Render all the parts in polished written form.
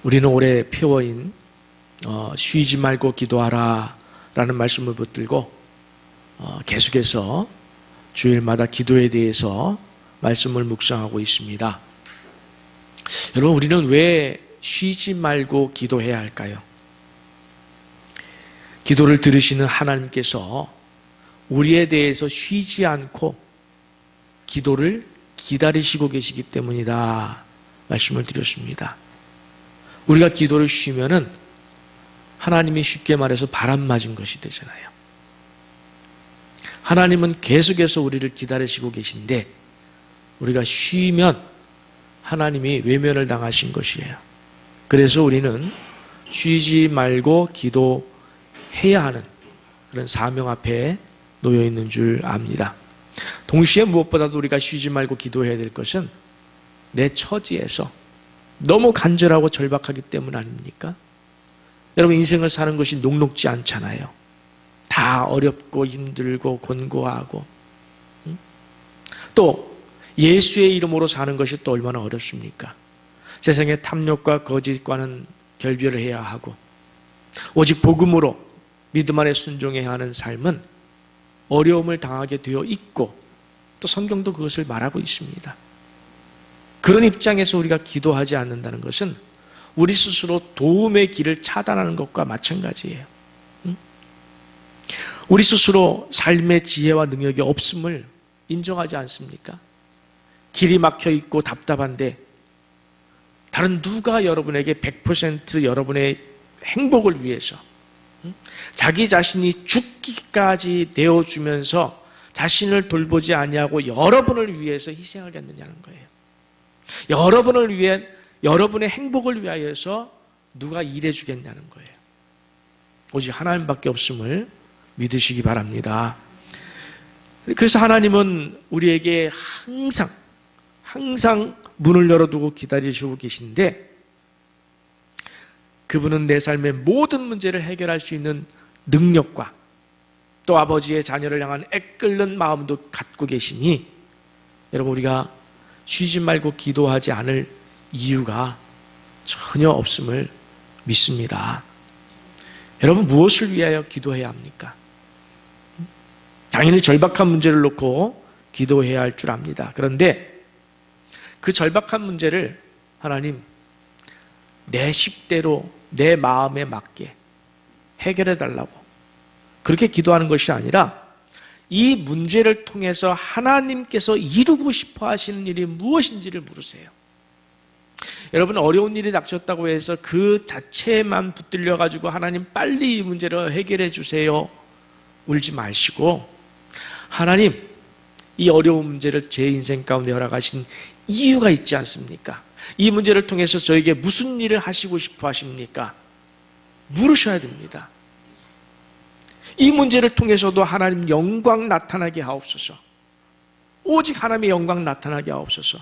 우리는 올해 표어인 쉬지 말고 기도하라 라는 말씀을 붙들고 계속해서 주일마다 기도에 대해서 말씀을 묵상하고 있습니다. 여러분, 우리는 왜 쉬지 말고 기도해야 할까요? 기도를 들으시는 하나님께서 우리에 대해서 쉬지 않고 기도를 기다리시고 계시기 때문이다 말씀을 드렸습니다. 우리가 기도를 쉬면은 하나님이 쉽게 말해서 바람 맞은 것이 되잖아요. 하나님은 계속해서 우리를 기다리시고 계신데 우리가 쉬면 하나님이 외면을 당하신 것이에요. 그래서 우리는 쉬지 말고 기도해야 하는 그런 사명 앞에 놓여 있는 줄 압니다. 동시에 무엇보다도 우리가 쉬지 말고 기도해야 될 것은 내 처지에서 너무 간절하고 절박하기 때문 아닙니까? 여러분, 인생을 사는 것이 녹록지 않잖아요. 다 어렵고 힘들고 곤고하고, 또 예수의 이름으로 사는 것이 또 얼마나 어렵습니까? 세상의 탐욕과 거짓과는 결별을 해야 하고 오직 복음으로 믿음 안에 순종해야 하는 삶은 어려움을 당하게 되어 있고 또 성경도 그것을 말하고 있습니다. 그런 입장에서 우리가 기도하지 않는다는 것은 우리 스스로 도움의 길을 차단하는 것과 마찬가지예요. 우리 스스로 삶의 지혜와 능력이 없음을 인정하지 않습니까? 길이 막혀 있고 답답한데 다른 누가 여러분에게 100% 여러분의 행복을 위해서 자기 자신이 죽기까지 내어주면서 자신을 돌보지 아니하고 여러분을 위해서 희생하겠느냐는 거예요. 여러분을 위해, 여러분의 행복을 위하여서 누가 일해주겠냐는 거예요. 오직 하나님밖에 없음을 믿으시기 바랍니다. 그래서 하나님은 우리에게 항상 문을 열어두고 기다리시고 계신데 그분은 내 삶의 모든 문제를 해결할 수 있는 능력과 또 아버지의 자녀를 향한 애끓는 마음도 갖고 계시니 여러분, 우리가 쉬지 말고 기도하지 않을 이유가 전혀 없음을 믿습니다. 여러분, 무엇을 위하여 기도해야 합니까? 당연히 절박한 문제를 놓고 기도해야 할 줄 압니다. 그런데 그 절박한 문제를 하나님, 내 식대로 내 마음에 맞게 해결해 달라고 그렇게 기도하는 것이 아니라 이 문제를 통해서 하나님께서 이루고 싶어 하시는 일이 무엇인지를 물으세요. 여러분, 어려운 일이 닥쳤다고 해서 그 자체만 붙들려 가지고 하나님 빨리 이 문제를 해결해 주세요 울지 마시고, 하나님, 이 어려운 문제를 제 인생 가운데 허락하신 이유가 있지 않습니까? 이 문제를 통해서 저에게 무슨 일을 하시고 싶어 하십니까? 물으셔야 됩니다. 이 문제를 통해서도 하나님 영광 나타나게 하옵소서. 오직 하나님의 영광 나타나게 하옵소서.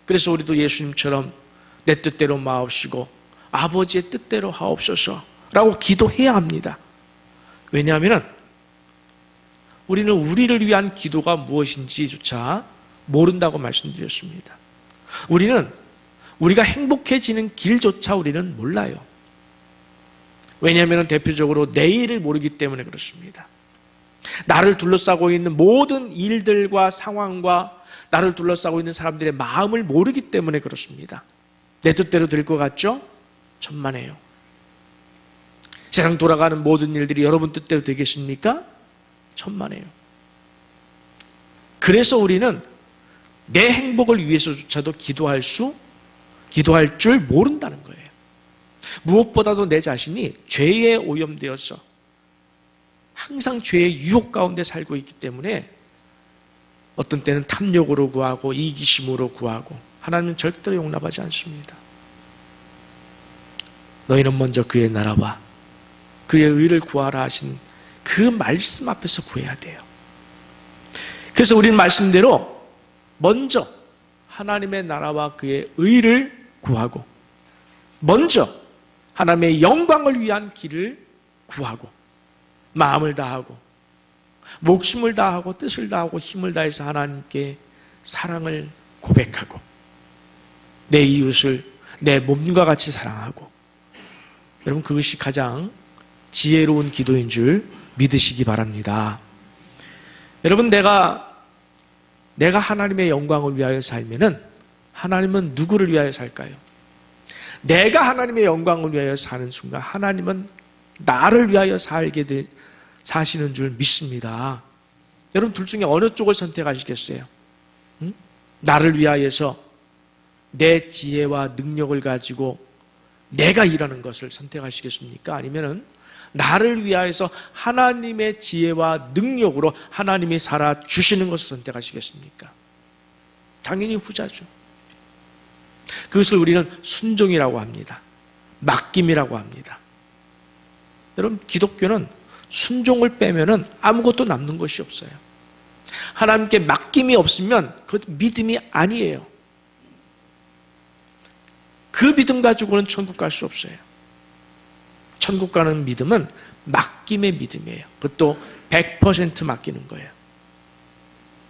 그래서 우리도 예수님처럼 내 뜻대로 마옵시고 아버지의 뜻대로 하옵소서 라고 기도해야 합니다. 왜냐하면 우리는 우리를 위한 기도가 무엇인지조차 모른다고 말씀드렸습니다. 우리는 우리가 행복해지는 길조차 우리는 몰라요. 왜냐하면 대표적으로 내일을 모르기 때문에 그렇습니다. 나를 둘러싸고 있는 모든 일들과 상황과 나를 둘러싸고 있는 사람들의 마음을 모르기 때문에 그렇습니다. 내 뜻대로 될 것 같죠? 천만에요. 세상 돌아가는 모든 일들이 여러분 뜻대로 되겠습니까? 천만에요. 그래서 우리는 내 행복을 위해서조차도 기도할 줄 모른다는 거예요. 무엇보다도 내 자신이 죄에 오염되어서 항상 죄의 유혹 가운데 살고 있기 때문에 어떤 때는 탐욕으로 구하고 이기심으로 구하고 하나님은 절대로 용납하지 않습니다. 너희는 먼저 그의 나라와 그의 의를 구하라 하신 그 말씀 앞에서 구해야 돼요. 그래서 우리는 말씀대로 먼저 하나님의 나라와 그의 의를 구하고 먼저 하나님의 영광을 위한 길을 구하고 마음을 다하고 목숨을 다하고 뜻을 다하고 힘을 다해서 하나님께 사랑을 고백하고 내 이웃을 내 몸과 같이 사랑하고, 여러분 그것이 가장 지혜로운 기도인 줄 믿으시기 바랍니다. 여러분 내가 하나님의 영광을 위하여 살면은 하나님은 누구를 위하여 살까요? 내가 하나님의 영광을 위하여 사는 순간 하나님은 나를 위하여 사시는 줄 믿습니다. 여러분 둘 중에 어느 쪽을 선택하시겠어요? 응? 나를 위하여서 내 지혜와 능력을 가지고 내가 일하는 것을 선택하시겠습니까? 아니면은 나를 위하여서 하나님의 지혜와 능력으로 하나님이 살아주시는 것을 선택하시겠습니까? 당연히 후자죠. 그것을 우리는 순종이라고 합니다. 맡김이라고 합니다. 여러분 기독교는 순종을 빼면은 아무것도 남는 것이 없어요. 하나님께 맡김이 없으면 그것 믿음이 아니에요. 그 믿음 가지고는 천국 갈 수 없어요. 천국 가는 믿음은 맡김의 믿음이에요. 그것도 100% 맡기는 거예요.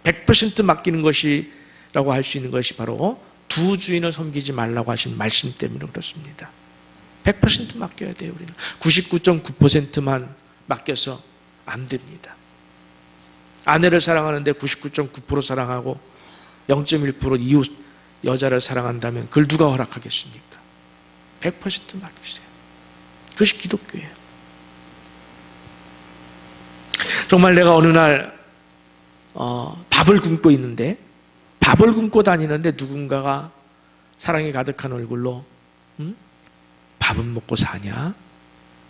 100% 맡기는 것이라고 할 수 있는 것이 바로 두 주인을 섬기지 말라고 하신 말씀 때문에 그렇습니다. 100% 맡겨야 돼요. 우리는 99.9%만 맡겨서 안 됩니다. 아내를 사랑하는데 99.9% 사랑하고 0.1% 이웃 여자를 사랑한다면 그걸 누가 허락하겠습니까? 100% 맡기세요. 그것이 기독교예요. 정말 내가 어느 날 밥을 굶고 있는데, 밥을 굶고 다니는데 누군가가 사랑이 가득한 얼굴로 밥은 먹고 사냐?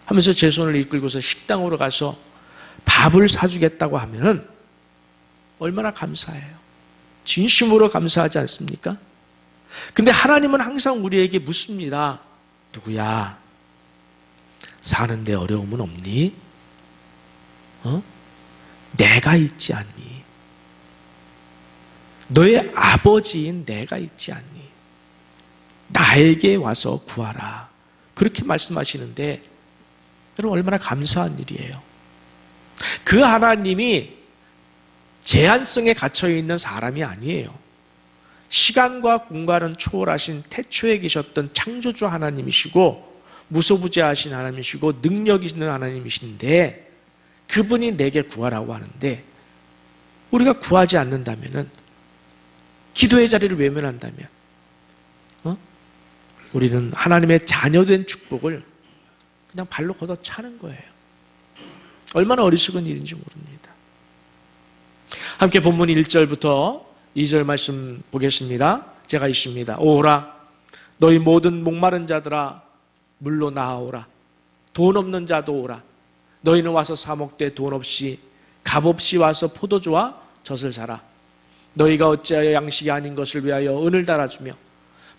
하면서 제 손을 이끌고서 식당으로 가서 밥을 사주겠다고 하면은 얼마나 감사해요. 진심으로 감사하지 않습니까? 근데 하나님은 항상 우리에게 묻습니다. 누구야? 사는데 어려움은 없니? 내가 있지 않니? 너의 아버지인 내가 있지 않니? 나에게 와서 구하라. 그렇게 말씀하시는데 여러분 얼마나 감사한 일이에요. 그 하나님이 제한성에 갇혀있는 사람이 아니에요. 시간과 공간은 초월하신 태초에 계셨던 창조주 하나님이시고 무소부재하신 하나님이시고 능력 있는 하나님이신데 그분이 내게 구하라고 하는데 우리가 구하지 않는다면, 기도의 자리를 외면한다면 우리는 하나님의 자녀된 축복을 그냥 발로 걷어차는 거예요. 얼마나 어리석은 일인지 모릅니다. 함께 본문 1절부터 2절 말씀 보겠습니다. 제가 읽습니다. 오라 너희 모든 목마른 자들아 물로 나아오라. 돈 없는 자도 오라. 너희는 와서 사 먹되 돈 없이 값없이 와서 포도주와 젖을 사라. 너희가 어찌하여 양식이 아닌 것을 위하여 은을 달아주며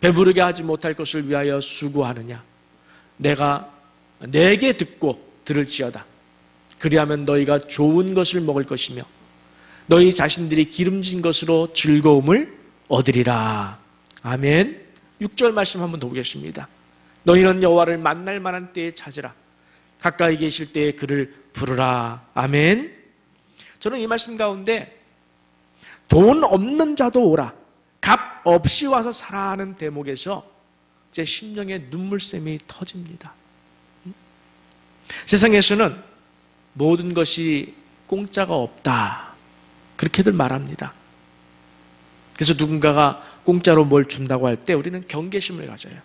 배부르게 하지 못할 것을 위하여 수고하느냐. 내가 내게 듣고 들을지어다. 그리하면 너희가 좋은 것을 먹을 것이며 너희 자신들이 기름진 것으로 즐거움을 얻으리라. 아멘. 6절 말씀 한번 더 보겠습니다. 너희는 여호와를 만날 만한 때에 찾으라. 가까이 계실 때에 그를 부르라. 아멘. 저는 이 말씀 가운데 돈 없는 자도 오라, 값 없이 와서 사라 하는 대목에서 제 심령에 눈물샘이 터집니다. 세상에서는 모든 것이 공짜가 없다, 그렇게들 말합니다. 그래서 누군가가 공짜로 뭘 준다고 할 때 우리는 경계심을 가져요.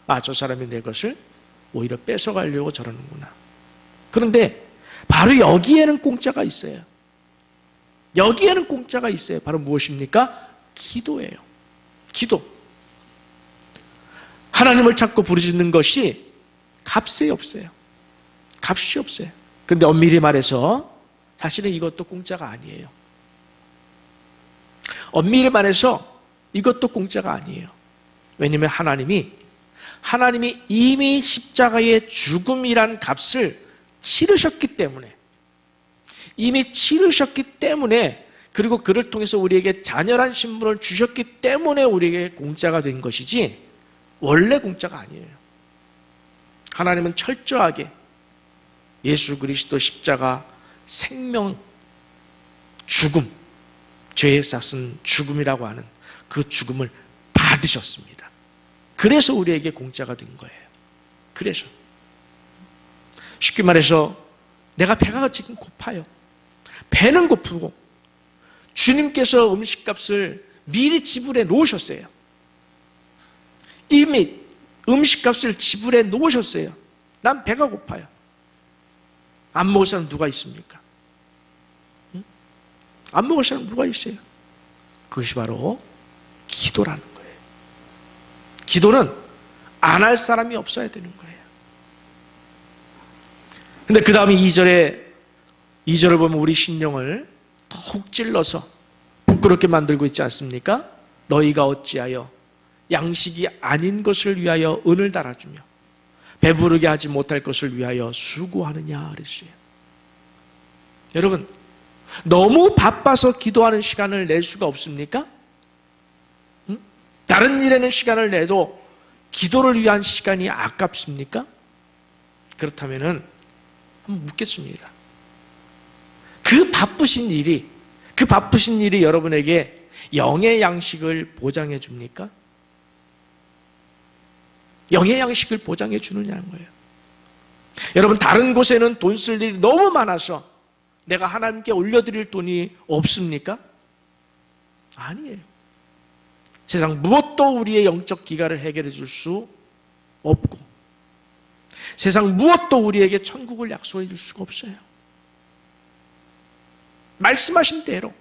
아, 저 사람이 내 것을 오히려 뺏어가려고 저러는구나. 그런데 바로 여기에는 공짜가 있어요. 여기에는 공짜가 있어요. 바로 무엇입니까? 기도예요. 기도. 하나님을 찾고 부르짖는 것이 값이 없어요. 값이 없어요. 그런데 엄밀히 말해서 사실은 이것도 공짜가 아니에요. 엄밀히 말해서 이것도 공짜가 아니에요. 왜냐하면 하나님이 이미 십자가의 죽음이란 값을 치르셨기 때문에, 이미 치르셨기 때문에, 그리고 그를 통해서 우리에게 자녀란 신분을 주셨기 때문에 우리에게 공짜가 된 것이지 원래 공짜가 아니에요. 하나님은 철저하게 예수 그리스도 십자가 생명, 죽음, 죄에 쌌은 죽음이라고 하는 그 죽음을 받으셨습니다. 그래서 우리에게 공짜가 된 거예요. 그래서 쉽게 말해서 내가 배가 지금 고파요. 배는 고프고 주님께서 음식값을 미리 지불해 놓으셨어요. 이미 음식값을 지불해 놓으셨어요. 난 배가 고파요. 안 먹을 사람 누가 있습니까? 응? 안 먹을 사람 누가 있어요? 그것이 바로 기도라는 거예요. 기도는 안 할 사람이 없어야 되는 거예요. 근데 그 다음에 2절을 보면 우리 심령을 더욱 찔러서 부끄럽게 만들고 있지 않습니까? 너희가 어찌하여 양식이 아닌 것을 위하여 은을 달아주며 배부르게 하지 못할 것을 위하여 수고하느냐 그랬어요. 여러분, 너무 바빠서 기도하는 시간을 낼 수가 없습니까? 응? 다른 일에는 시간을 내도 기도를 위한 시간이 아깝습니까? 그렇다면 한번 묻겠습니다. 그 바쁘신 일이 여러분에게 영의 양식을 보장해 줍니까? 영의 양식을 보장해 주느냐는 거예요. 여러분, 다른 곳에는 돈 쓸 일이 너무 많아서 내가 하나님께 올려드릴 돈이 없습니까? 아니에요. 세상 무엇도 우리의 영적 기가를 해결해 줄 수 없고 세상 무엇도 우리에게 천국을 약속해 줄 수가 없어요. 말씀하신 대로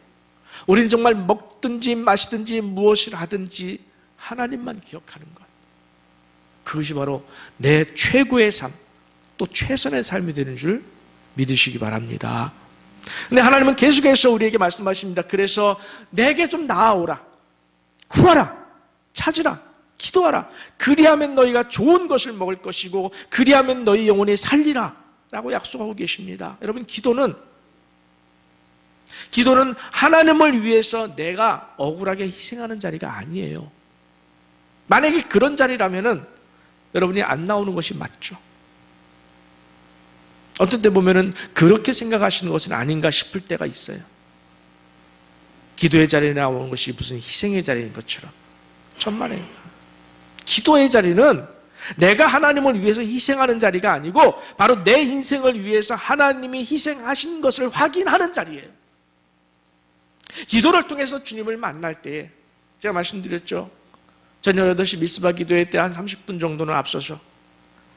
우리는 정말 먹든지 마시든지 무엇을 하든지 하나님만 기억하는 것, 그것이 바로 내 최고의 삶, 또 최선의 삶이 되는 줄 믿으시기 바랍니다. 근데 하나님은 계속해서 우리에게 말씀하십니다. 그래서 내게 좀 나아오라, 구하라, 찾으라, 기도하라. 그리하면 너희가 좋은 것을 먹을 것이고 그리하면 너희 영혼이 살리라 라고 약속하고 계십니다. 여러분, 기도는 하나님을 위해서 내가 억울하게 희생하는 자리가 아니에요. 만약에 그런 자리라면은 여러분이 안 나오는 것이 맞죠. 어떤 때 보면은 그렇게 생각하시는 것은 아닌가 싶을 때가 있어요. 기도의 자리에 나오는 것이 무슨 희생의 자리인 것처럼. 천만에요. 기도의 자리는 내가 하나님을 위해서 희생하는 자리가 아니고 바로 내 인생을 위해서 하나님이 희생하신 것을 확인하는 자리예요. 기도를 통해서 주님을 만날 때에 제가 말씀드렸죠. 저녁 8시 미스바 기도회 때 한 30분 정도는 앞서서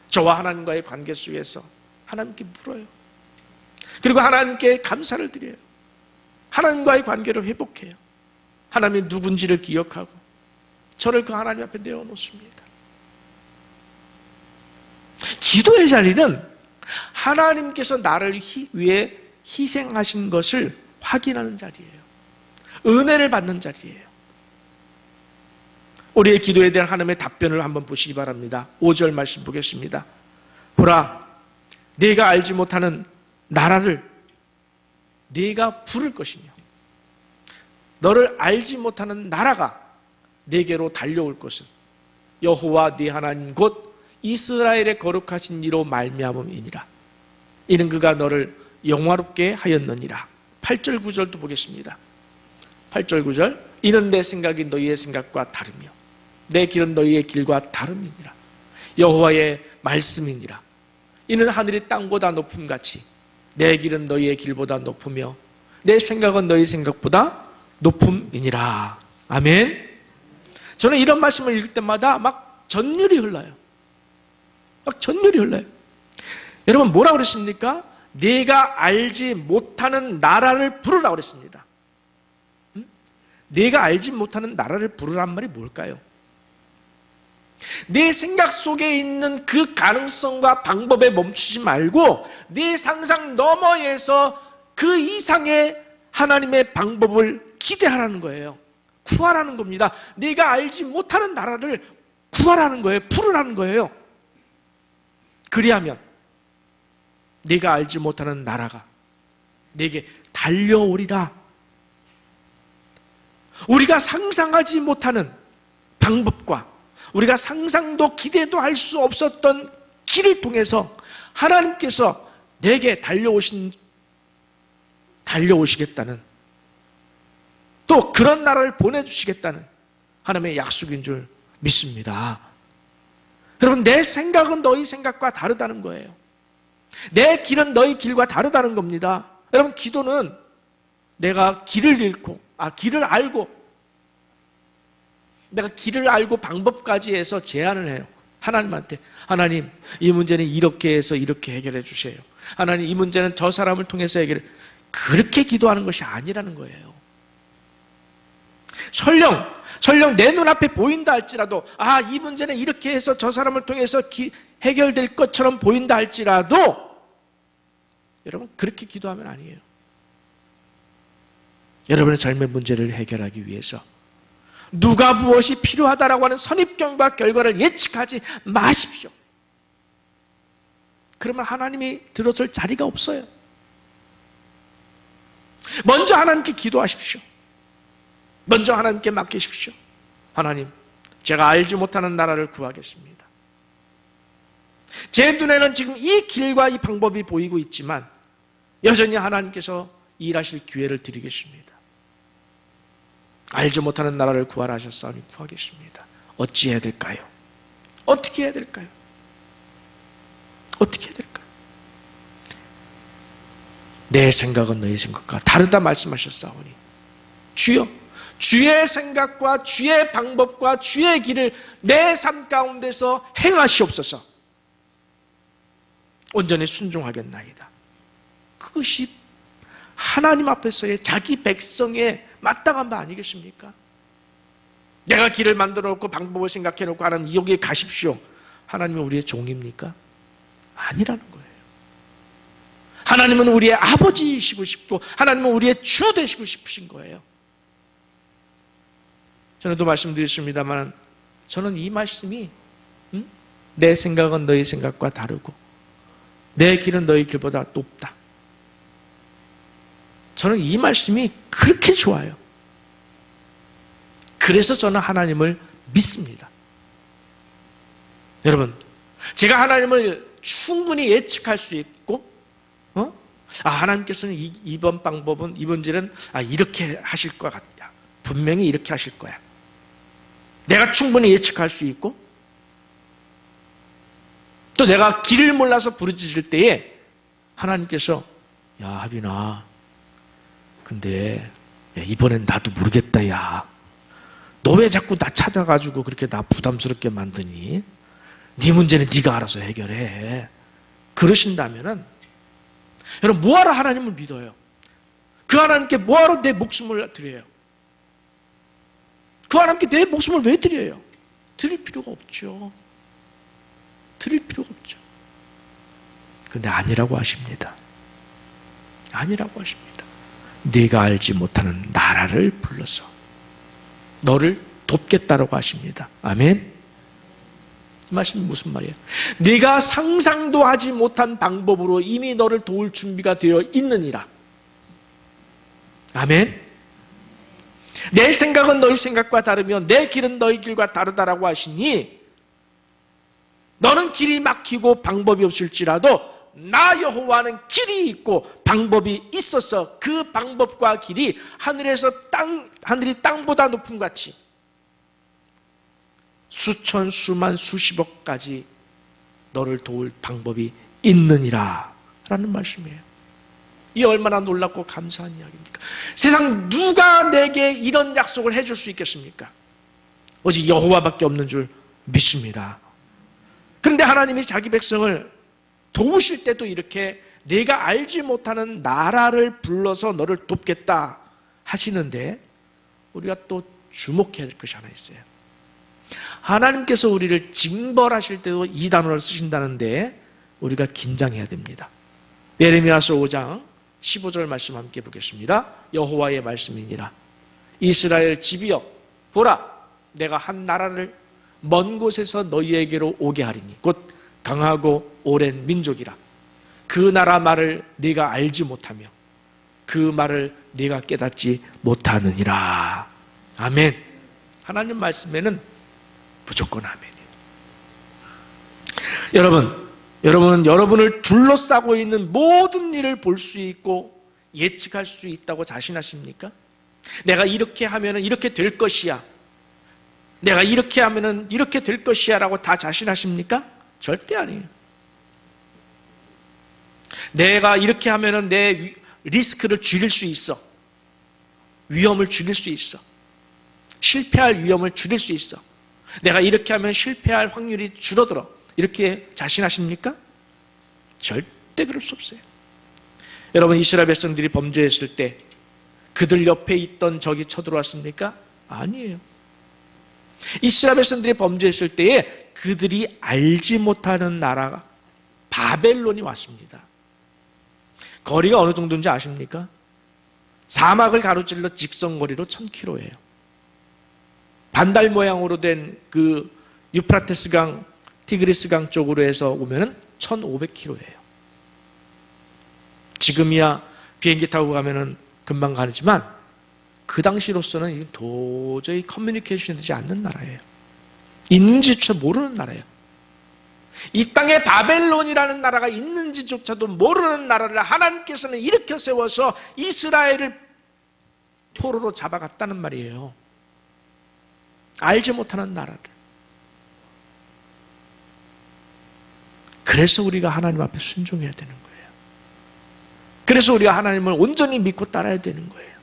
저와 하나님과의 관계 속에서 하나님께 물어요. 그리고 하나님께 감사를 드려요. 하나님과의 관계를 회복해요. 하나님이 누군지를 기억하고 저를 그 하나님 앞에 내어놓습니다. 기도의 자리는 하나님께서 나를 위해 희생하신 것을 확인하는 자리예요. 은혜를 받는 자리예요. 우리의 기도에 대한 하나님의 답변을 한번 보시기 바랍니다. 5절 말씀 보겠습니다. 보라, 네가 알지 못하는 나라를 네가 부를 것이며 너를 알지 못하는 나라가 네게로 달려올 것은 여호와 네 하나님 곧 이스라엘의 거룩하신 이로 말미암음이니라. 이는 그가 너를 영화롭게 하였느니라. 8절 9절도 보겠습니다. 8절 9절 이는 내 생각이 너희의 생각과 다르며 내 길은 너희의 길과 다름이니라. 여호와의 말씀이니라. 이는 하늘이 땅보다 높음같이 내 길은 너희의 길보다 높으며 내 생각은 너희 생각보다 높음이니라. 아멘. 저는 이런 말씀을 읽을 때마다 막 전율이 흘러요. 막 전율이 흘러요. 여러분, 뭐라 그랬습니까? 네가 알지 못하는 나라를 부르라고 그랬습니다. 네가 알지 못하는 나라를 부르란 말이 뭘까요? 내 생각 속에 있는 그 가능성과 방법에 멈추지 말고 내 상상 너머에서 그 이상의 하나님의 방법을 기대하라는 거예요. 구하라는 겁니다. 네가 알지 못하는 나라를 구하라는 거예요. 부르라는 거예요. 그리하면 네가 알지 못하는 나라가 네게 달려오리라. 우리가 상상하지 못하는 방법과 우리가 상상도 기대도 할 수 없었던 길을 통해서 하나님께서 내게 달려오시겠다는, 또 그런 나라를 보내주시겠다는 하나님의 약속인 줄 믿습니다. 여러분, 내 생각은 너희 생각과 다르다는 거예요. 내 길은 너희 길과 다르다는 겁니다. 여러분, 기도는 내가 길을 알고 방법까지 해서 제안을 해요. 하나님한테. 하나님, 이 문제는 이렇게 해서 이렇게 해결해 주세요. 하나님, 이 문제는 저 사람을 통해서 그렇게 기도하는 것이 아니라는 거예요. 설령 내 눈앞에 보인다 할지라도, 이 문제는 이렇게 해서 저 사람을 통해서 해결될 것처럼 보인다 할지라도, 여러분, 그렇게 기도하면 아니에요. 여러분의 삶의 문제를 해결하기 위해서 누가 무엇이 필요하다라고 하는 선입견과 결과를 예측하지 마십시오. 그러면 하나님이 들어설 자리가 없어요. 먼저 하나님께 기도하십시오. 먼저 하나님께 맡기십시오. 하나님, 제가 알지 못하는 나라를 구하겠습니다. 제 눈에는 지금 이 길과 이 방법이 보이고 있지만 여전히 하나님께서 일하실 기회를 드리겠습니다. 알지 못하는 나라를 구하라 하셨사오니 구하겠습니다. 어찌해야 될까요? 어떻게 해야 될까요? 어떻게 해야 될까요? 내 생각은 너희 생각과 다르다 말씀하셨사오니 주여, 주의 생각과 주의 방법과 주의 길을 내 삶 가운데서 행하시옵소서. 온전히 순종하겠나이다. 그것이 하나님 앞에서의 자기 백성의 마땅한 바 아니겠습니까? 내가 길을 만들어 놓고 방법을 생각해 놓고 하나님 여기에 가십시오. 하나님은 우리의 종입니까? 아니라는 거예요. 하나님은 우리의 아버지이시고 싶고 하나님은 우리의 주 되시고 싶으신 거예요. 전에도 말씀드렸습니다만 저는 이 말씀이 내 생각은 너희 생각과 다르고 내 길은 너희 길보다 높다. 저는 이 말씀이 그렇게 좋아요. 그래서 저는 하나님을 믿습니다. 여러분, 제가 하나님을 충분히 예측할 수 있고 하나님께서는 이번 방법은, 이 문제는 이렇게 하실 것 같다. 분명히 이렇게 하실 거야. 내가 충분히 예측할 수 있고 또 내가 길을 몰라서 부르짖을 때에 하나님께서 야 하빈아, 근데 이번엔 나도 모르겠다. 야, 너 왜 자꾸 나 찾아가지고 그렇게 나 부담스럽게 만드니? 네 문제는 네가 알아서 해결해. 그러신다면은 여러분, 뭐하러 하나님을 믿어요? 그 하나님께 뭐하러 내 목숨을 드려요? 그 하나님께 내 목숨을 왜 드려요? 드릴 필요가 없죠. 드릴 필요가 없죠. 그런데 아니라고 하십니다. 아니라고 하십니다. 네가 알지 못하는 나라를 불러서 너를 돕겠다라고 하십니다. 아멘. 이 말씀이 무슨 말이에요? 네가 상상도 하지 못한 방법으로 이미 너를 도울 준비가 되어 있느니라. 아멘. 내 생각은 너희 생각과 다르며 내 길은 너희 길과 다르다라고 하시니 너는 길이 막히고 방법이 없을지라도 나 여호와는 길이 있고 방법이 있어서 그 방법과 길이 하늘이 땅보다 높음 같이 수천, 수만, 수십억까지 너를 도울 방법이 있느니라 라는 말씀이에요. 이 얼마나 놀랍고 감사한 이야기입니까? 세상 누가 내게 이런 약속을 해줄 수 있겠습니까? 오직 여호와밖에 없는 줄 믿습니다. 그런데 하나님이 자기 백성을 도우실 때도 이렇게 내가 알지 못하는 나라를 불러서 너를 돕겠다 하시는데 우리가 또 주목해야 될 것이 하나 있어요. 하나님께서 우리를 징벌하실 때도 이 단어를 쓰신다는데 우리가 긴장해야 됩니다. 예레미야서 5장 15절 말씀 함께 보겠습니다. 여호와의 말씀이니라. 이스라엘 집이여, 보라, 내가 한 나라를 먼 곳에서 너희에게로 오게 하리니 곧 강하고 오랜 민족이라. 그 나라 말을 네가 알지 못하며 그 말을 네가 깨닫지 못하느니라. 아멘. 하나님 말씀에는 무조건 아멘이에요. 여러분은 여러분을 둘러싸고 있는 모든 일을 볼 수 있고 예측할 수 있다고 자신하십니까? 내가 이렇게 하면 이렇게 될 것이야. 내가 이렇게 하면은 이렇게 될 것이야 라고 다 자신하십니까? 절대 아니에요. 내가 이렇게 하면은 내 리스크를 줄일 수 있어. 위험을 줄일 수 있어. 실패할 위험을 줄일 수 있어. 내가 이렇게 하면 실패할 확률이 줄어들어. 이렇게 자신하십니까? 절대 그럴 수 없어요. 여러분, 이스라엘 백성들이 범죄했을 때 그들 옆에 있던 적이 쳐들어왔습니까? 아니에요. 이스라엘 백성들이 범죄했을 때에 그들이 알지 못하는 나라가 바벨론이 왔습니다. 거리가 어느 정도인지 아십니까? 사막을 가로질러 직선거리로 1000km예요. 반달 모양으로 된 그 유프라테스강, 티그리스강 쪽으로 해서 오면은 1500km예요. 지금이야 비행기 타고 가면은 금방 가지만 그 당시로서는 이게 도저히 커뮤니케이션이 되지 않는 나라예요. 있는지조차 모르는 나라예요. 이 땅에 바벨론이라는 나라가 있는지조차도 모르는 나라를 하나님께서는 일으켜 세워서 이스라엘을 포로로 잡아갔다는 말이에요. 알지 못하는 나라를. 그래서 우리가 하나님 앞에 순종해야 되는 거예요. 그래서 우리가 하나님을 온전히 믿고 따라야 되는 거예요.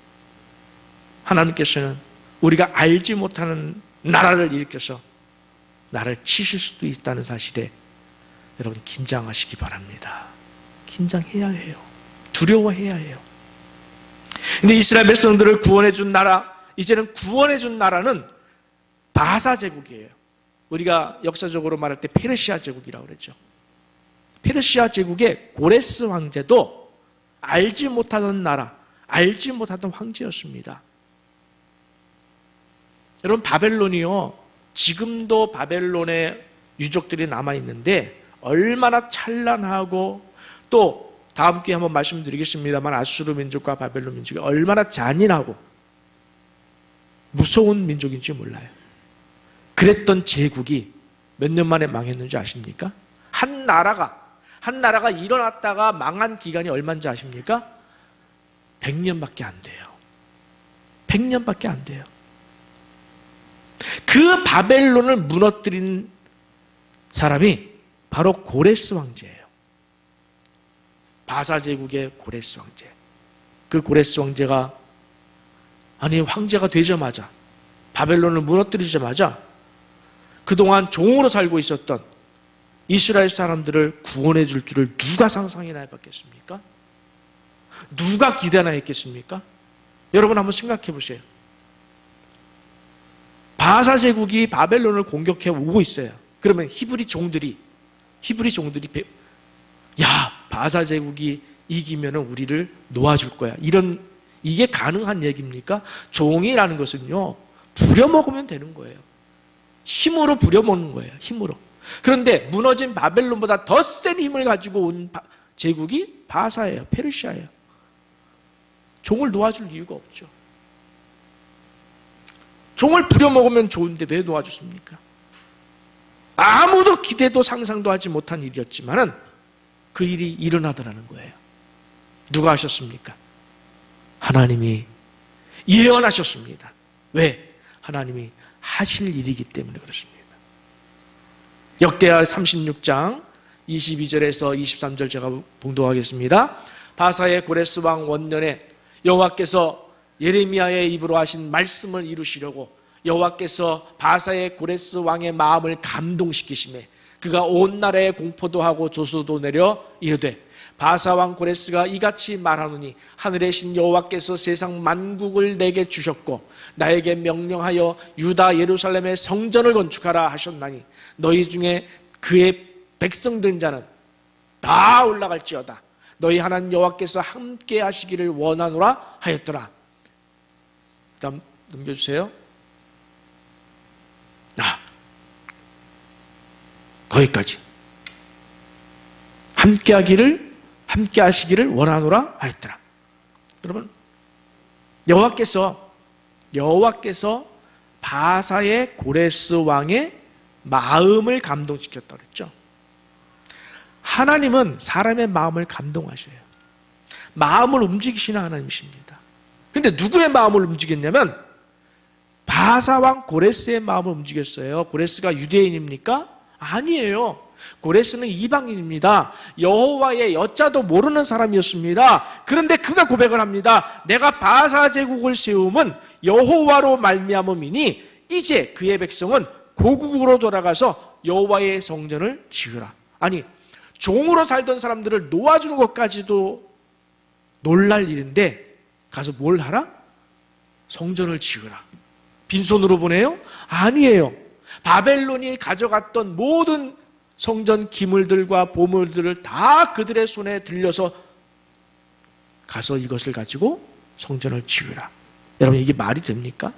하나님께서는 우리가 알지 못하는 나라를 일으켜서 나를 치실 수도 있다는 사실에 여러분 긴장하시기 바랍니다. 긴장해야 해요. 두려워해야 해요. 근데 이스라엘 백성들을 구원해준 나라, 이제는 구원해준 나라는 바사 제국이에요. 우리가 역사적으로 말할 때 페르시아 제국이라고 그랬죠. 페르시아 제국의 고레스 황제도 알지 못하던 나라, 알지 못하던 황제였습니다. 여러분, 바벨론이요, 지금도 바벨론의 유적들이 남아있는데 얼마나 찬란하고, 또 다음 기회에 한번 말씀드리겠습니다만 아수르 민족과 바벨론 민족이 얼마나 잔인하고 무서운 민족인지 몰라요. 그랬던 제국이 몇 년 만에 망했는지 아십니까? 한 나라가 일어났다가 망한 기간이 얼마인지 아십니까? 100년밖에 안 돼요. 100년밖에 안 돼요. 그 바벨론을 무너뜨린 사람이 바로 고레스 황제예요. 바사 제국의 고레스 황제. 그 고레스 황제가, 아니 황제가 되자마자, 바벨론을 무너뜨리자마자 그동안 종으로 살고 있었던 이스라엘 사람들을 구원해 줄 줄을 누가 상상이나 해봤겠습니까? 누가 기대나 했겠습니까? 여러분 한번 생각해 보세요. 바사 제국이 바벨론을 공격해 오고 있어요. 그러면 히브리 종들이 야, 바사 제국이 이기면 우리를 놓아줄 거야. 이게 가능한 얘기입니까? 종이라는 것은요, 부려먹으면 되는 거예요. 힘으로 부려먹는 거예요. 힘으로. 그런데 무너진 바벨론보다 더 센 힘을 가지고 온 제국이 바사예요. 페르시아예요. 종을 놓아줄 이유가 없죠. 종을 부려먹으면 좋은데 왜 놓아줬습니까? 아무도 기대도 상상도 하지 못한 일이었지만은 그 일이 일어나더라는 거예요. 누가 하셨습니까? 하나님이 예언하셨습니다. 왜? 하나님이 하실 일이기 때문에 그렇습니다. 역대하 36장 22절에서 23절 제가 봉독하겠습니다. 바사의 고레스 왕 원년에 여호와께서 예레미야의 입으로 하신 말씀을 이루시려고 여호와께서 바사의 고레스 왕의 마음을 감동시키시매 그가 온 나라에 공포도 하고 조소도 내려 이르되 바사 왕 고레스가 이같이 말하노니 하늘의 신 여호와께서 세상 만국을 내게 주셨고 나에게 명령하여 유다 예루살렘의 성전을 건축하라 하셨나니 너희 중에 그의 백성된 자는 다 올라갈지어다. 너희 하나님 여호와께서 함께 하시기를 원하노라 하였더라. 다음 넘겨주세요. 거기까지. 함께 하시기를 원하노라 하였더라. 여러분, 여호와께서 바사의 고레스 왕의 마음을 감동시켰다고 그랬죠. 하나님은 사람의 마음을 감동하셔요. 마음을 움직이시는 하나님이십니다. 그런데 누구의 마음을 움직였냐면 바사왕 고레스의 마음을 움직였어요. 고레스가 유대인입니까? 아니에요. 고레스는 이방인입니다. 여호와의 여자도 모르는 사람이었습니다. 그런데 그가 고백을 합니다. 내가 바사 제국을 세움은 여호와로 말미암음이니 이제 그의 백성은 고국으로 돌아가서 여호와의 성전을 지으라. 아니, 종으로 살던 사람들을 놓아주는 것까지도 놀랄 일인데 가서 뭘 하라? 성전을 지으라. 빈손으로 보내요? 아니에요. 바벨론이 가져갔던 모든 성전 기물들과 보물들을 다 그들의 손에 들려서 가서 이것을 가지고 성전을 지으라. 여러분, 이게 말이 됩니까?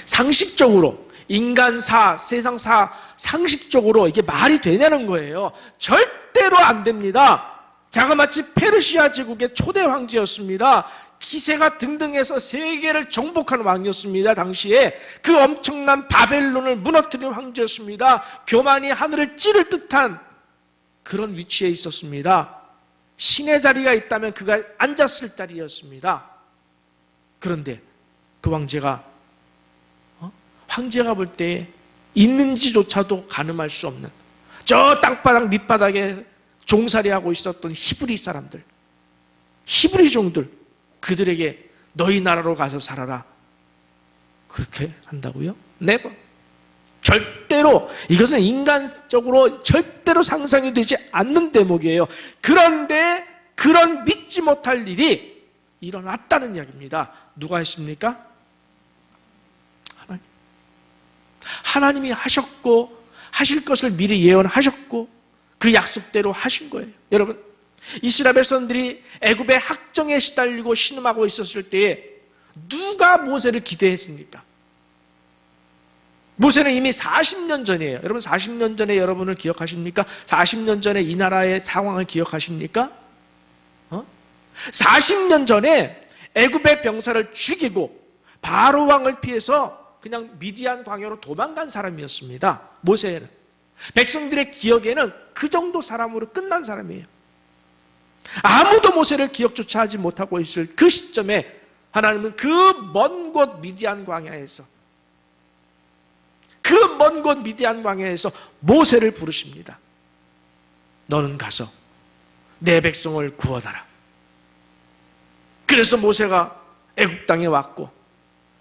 상식적으로, 인간사, 세상사, 상식적으로 이게 말이 되냐는 거예요. 절대로 안 됩니다. 자그마치 페르시아 제국의 초대 황제였습니다. 기세가 등등해서 세계를 정복하는 왕이었습니다. 당시에 그 엄청난 바벨론을 무너뜨린 황제였습니다. 교만이 하늘을 찌를 듯한 그런 위치에 있었습니다. 신의 자리가 있다면 그가 앉았을 자리였습니다. 그런데 그 황제가 볼 때 있는지조차도 가늠할 수 없는 저 땅바닥 밑바닥에 종살이하고 있었던 히브리 사람들, 히브리 종들, 그들에게 너희 나라로 가서 살아라. 그렇게 한다고요? 네버. 절대로, 이것은 인간적으로 절대로 상상이 되지 않는 대목이에요. 그런데 그런 믿지 못할 일이 일어났다는 이야기입니다. 누가 했습니까? 하나님이 하셨고 하실 것을 미리 예언하셨고 그 약속대로 하신 거예요. 여러분, 이스라엘 백성들이 애굽의 학정에 시달리고 신음하고 있었을 때에 누가 모세를 기대했습니까? 모세는 이미 40년 전이에요. 여러분, 40년 전에 여러분을 기억하십니까? 40년 전에 이 나라의 상황을 기억하십니까? 40년 전에 애굽의 병사를 죽이고 바로 왕을 피해서 그냥 미디안 광야로 도망간 사람이었습니다. 모세는. 백성들의 기억에는 그 정도 사람으로 끝난 사람이에요. 아무도 모세를 기억조차 하지 못하고 있을 그 시점에 하나님은 그 먼 곳 미디안 광야에서, 그 먼 곳 미디안 광야에서 모세를 부르십니다. 너는 가서 내 백성을 구원하라. 그래서 모세가 애굽 땅에 왔고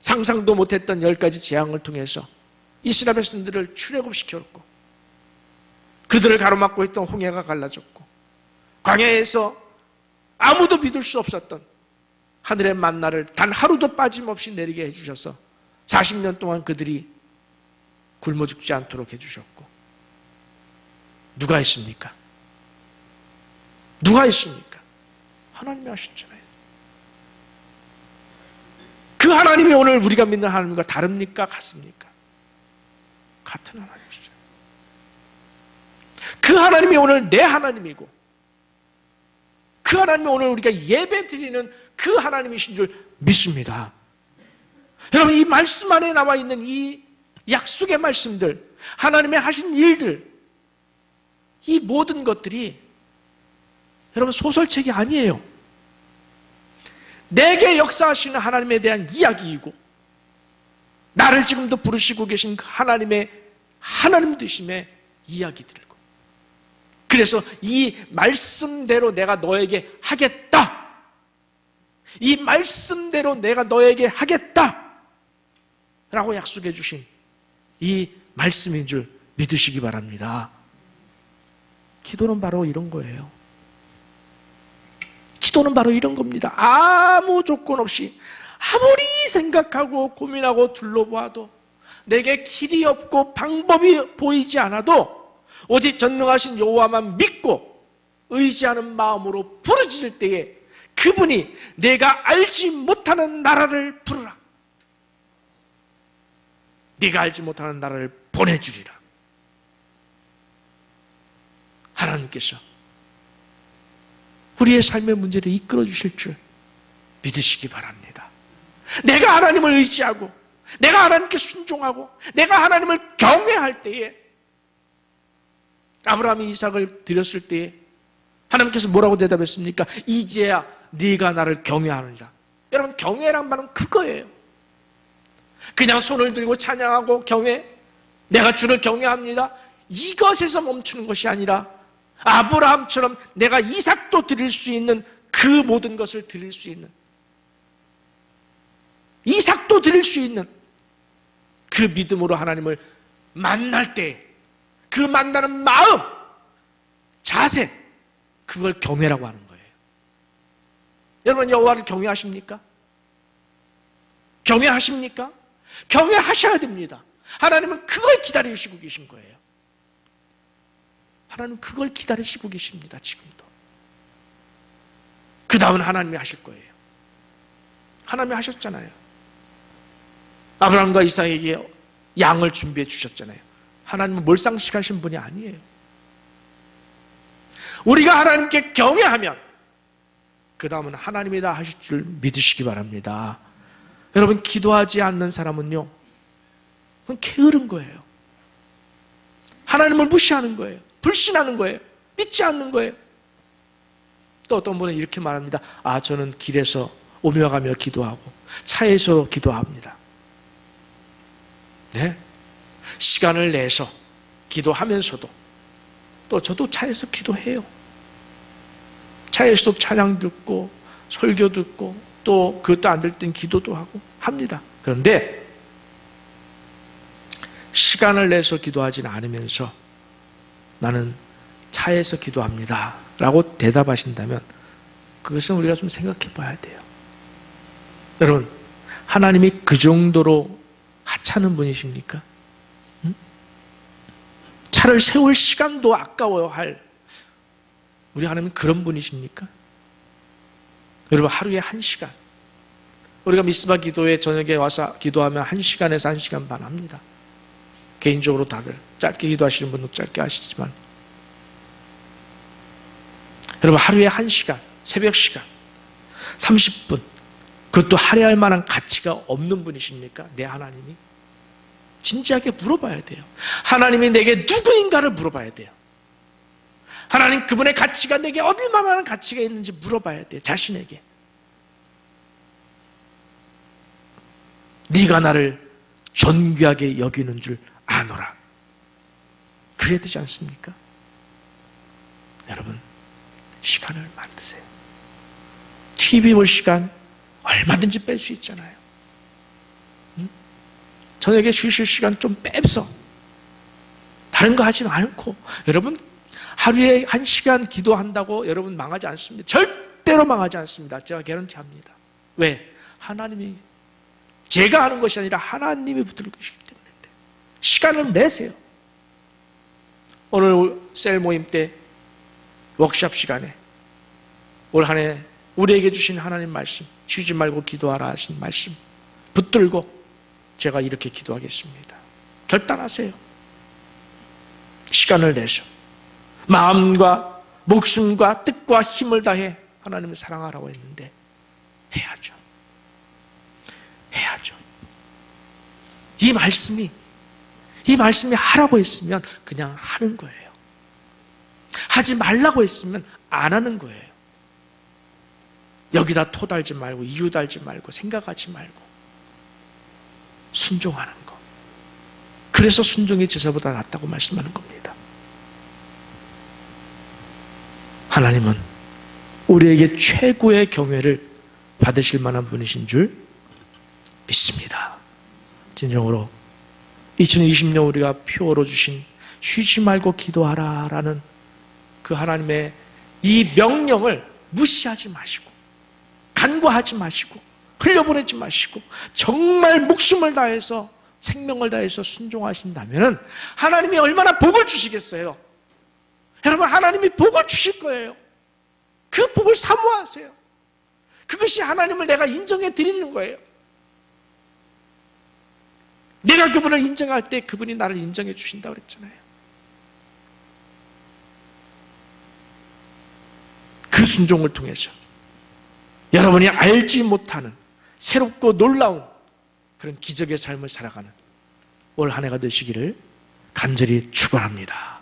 상상도 못했던 10가지 재앙을 통해서 이스라엘 백성들을 출애굽시켰고 그들을 가로막고 있던 홍해가 갈라졌고 광야에서 아무도 믿을 수 없었던 하늘의 만나를 단 하루도 빠짐없이 내리게 해주셔서 40년 동안 그들이 굶어 죽지 않도록 해주셨고, 누가 했습니까? 누가 했습니까? 하나님이 하셨잖아요. 그 하나님이 오늘 우리가 믿는 하나님과 다릅니까? 같습니까? 같은 하나님이시죠. 그 하나님이 오늘 내 하나님이고 그 하나님이 오늘 우리가 예배드리는 그 하나님이신 줄 믿습니다. 여러분, 이 말씀 안에 나와 있는 이 약속의 말씀들, 하나님의 하신 일들, 이 모든 것들이 여러분 소설책이 아니에요. 내게 역사하시는 하나님에 대한 이야기이고 나를 지금도 부르시고 계신 그 하나님의 하나님 되심의 이야기들이고, 그래서 이 말씀대로 내가 너에게 하겠다, 이 말씀대로 내가 너에게 하겠다 라고 약속해 주신 이 말씀인 줄 믿으시기 바랍니다. 기도는 바로 이런 거예요. 기도는 바로 이런 겁니다. 아무 조건 없이 아무리 생각하고 고민하고 둘러봐도 내게 길이 없고 방법이 보이지 않아도 오직 전능하신 여호와만 믿고 의지하는 마음으로 부르짖을 때에 그분이 내가 알지 못하는 나라를 부르라, 네가 알지 못하는 나라를 보내주리라. 하나님께서 우리의 삶의 문제를 이끌어 주실 줄 믿으시기 바랍니다. 내가 하나님을 의지하고 내가 하나님께 순종하고 내가 하나님을 경외할 때에, 아브라함이 이삭을 드렸을 때에 하나님께서 뭐라고 대답했습니까? 이제야 네가 나를 경외하느니라. 여러분, 경외란 말은 그거예요. 그냥 손을 들고 찬양하고 경외, 내가 주를 경외합니다, 이것에서 멈추는 것이 아니라 아브라함처럼 내가 이삭도 드릴 수 있는 그 모든 것을 드릴 수 있는, 이삭도 드릴 수 있는 그 믿음으로 하나님을 만날 때 그 만나는 마음, 자세, 그걸 경외라고 하는 거예요. 여러분, 여호와를 경외하십니까? 경외하십니까? 경외하셔야 됩니다. 하나님은 그걸 기다리시고 계신 거예요. 하나님은 그걸 기다리시고 계십니다. 지금도. 그 다음은 하나님이 하실 거예요. 하나님이 하셨잖아요. 아브라함과 이삭에게 양을 준비해 주셨잖아요. 하나님은 몰상식하신 분이 아니에요. 우리가 하나님께 경외하면 그 다음은 하나님이 다 하실 줄 믿으시기 바랍니다. 여러분, 기도하지 않는 사람은요, 그건 게으른 거예요. 하나님을 무시하는 거예요. 불신하는 거예요. 믿지 않는 거예요. 또 어떤 분은 이렇게 말합니다. 저는 길에서 오며 가며 기도하고 차에서 기도합니다. 네? 시간을 내서 기도하면서도 또 저도 차에서 기도해요. 차에서도 찬양 듣고 설교 듣고 또 그것도 안 될 땐 기도도 하고 합니다. 그런데 시간을 내서 기도하지는 않으면서 나는 차에서 기도합니다 라고 대답하신다면 그것은 우리가 좀 생각해 봐야 돼요. 여러분, 하나님이 그 정도로 하찮은 분이십니까? 차를 세울 시간도 아까워할 우리 하나님은 그런 분이십니까? 여러분, 하루에 1시간, 우리가 미스바 기도회 저녁에 와서 기도하면 1시간에서 1시간 반 합니다. 개인적으로 다들 짧게 기도하시는 분도 짧게 하시지만, 여러분, 하루에 1시간, 새벽 시간 30분, 그것도 할애할 만한 가치가 없는 분이십니까? 내 하나님이? 진지하게 물어봐야 돼요. 하나님이 내게 누구인가를 물어봐야 돼요. 하나님, 그분의 가치가 내게 얼마나 가치가 있는지 물어봐야 돼요. 자신에게. 네가 나를 존귀하게 여기는 줄 아노라. 그래야 되지 않습니까? 여러분, 시간을 만드세요. TV 볼 시간 얼마든지 뺄 수 있잖아요. 저녁에 쉬실 시간 좀 빼서 다른 거 하지 않고, 여러분, 하루에 1시간 기도한다고 여러분 망하지 않습니다. 절대로 망하지 않습니다. 제가 개런티합니다. 왜? 하나님이, 제가 하는 것이 아니라 하나님이 붙들 것이기 때문에 시간을 내세요. 오늘 셀 모임 때 워크숍 시간에 올 한 해 우리에게 주신 하나님 말씀, 쉬지 말고 기도하라 하신 말씀 붙들고 제가 이렇게 기도하겠습니다. 결단하세요. 시간을 내서 마음과 목숨과 뜻과 힘을 다해 하나님을 사랑하라고 했는데 해야죠. 해야죠. 이 말씀이 하라고 했으면 그냥 하는 거예요. 하지 말라고 했으면 안 하는 거예요. 여기다 토 달지 말고 이유 달지 말고 생각하지 말고 순종하는 거. 그래서 순종이 제사보다 낫다고 말씀하는 겁니다. 하나님은 우리에게 최고의 경외를 받으실 만한 분이신 줄 믿습니다. 진정으로 2020년 우리가 표어로 주신 쉬지 말고 기도하라 라는 그 하나님의 이 명령을 무시하지 마시고 간과하지 마시고 흘려보내지 마시고 정말 목숨을 다해서 생명을 다해서 순종하신다면 하나님이 얼마나 복을 주시겠어요? 여러분, 하나님이 복을 주실 거예요. 그 복을 사모하세요. 그것이 하나님을 내가 인정해 드리는 거예요. 내가 그분을 인정할 때 그분이 나를 인정해 주신다고 그랬잖아요. 그 순종을 통해서 여러분이 알지 못하는 새롭고 놀라운 그런 기적의 삶을 살아가는 올 한 해가 되시기를 간절히 축원합니다.